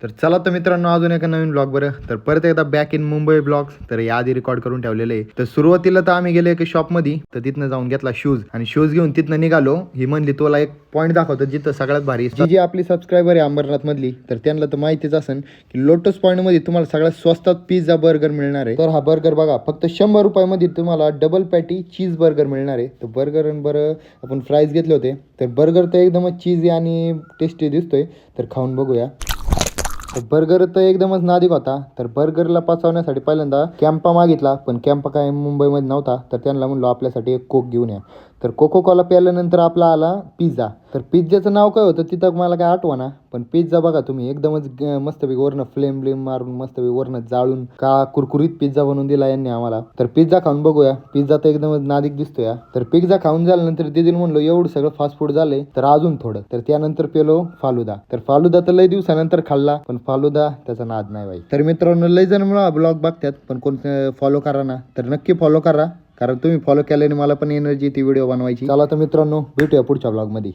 तर चला तर मित्रांनो अजून एका नवीन ब्लॉग बरं. तर परत एकदा बॅक इन मुंबई ब्लॉग्स. तर याआधी रेकॉर्ड करून ठेवलेले आहे. तर सुरुवातीला तर आम्ही गेलो एका शॉपमध्ये, तर तिथनं जाऊन घेतला शूज आणि शूज घेऊन तिथनं निघालो. ही म्हणली तुला एक पॉईंट दाखवतो जिथं सगळ्यात भारी जी आपली सबस्क्रायबर आहे अंबरनाथ मधली, तर त्यांना तर माहितीच असेल की लोटस पॉईंट मध्ये तुम्हाला सगळ्यात स्वस्तात पिझ्झा बर्गर मिळणार आहे. तर हा बर्गर बघा फक्त 100 रुपयामध्ये तुम्हाला डबल पॅटी चीज बर्गर मिळणार आहे. तर बर्गर बरं आपण फ्राईज घेतले होते. तर बर्गर तर एकदमच चीजी आणि टेस्टी दिसतोय. तर खाऊन बघूया. तर बर्गर तर एकदमच नादिक होता. तर बर्गरला पचवण्यासाठी पहिल्यांदा कॅम्पा मागितला, पण कॅम्पा काय मुंबईमध्ये नव्हता. तर त्यांना म्हणलो आपल्यासाठी एक कोक घेऊन या. तर कोको कोला प्यायल्यानंतर आपला आला पिझ्झा. तर पिझ्झाचं नाव काय होतं तिथं मला काय आठवना, पण पिझ्झा बघा तुम्ही एकदमच मस्तपैकी वरनं फ्लेम ब्लेम मारून मस्तपैकी वरनं जाळून का कुरकुरीत पिझ्झा बनवून दिला यांनी आम्हाला. तर पिझ्झा खाऊन बघूया. पिझ्झा तर एकदमच नादिक दिसतो या. तर पिझ्झा खाऊन झाल्यानंतर दिदीला म्हणलो एवढं सगळं फास्ट फूड झालंय तर अजून थोडं. तर त्यानंतर पेलो फालुदा. तर फालुदा तर लय दिवसानंतर खाल्ला, पण फालुदा त्याचा नाद नाही बाई. तर मित्रांनो लय जण मला ब्लॉग बघतात, पण कोण फॉलो करा ना, तर नक्की फॉलो करा. कारण तुम्ही फॉलो केल्याने मला पण एनर्जी ती व्हिडिओ बनवायची. चला तर मित्रांनो भेटूया पुढच्या ब्लॉगमध्ये.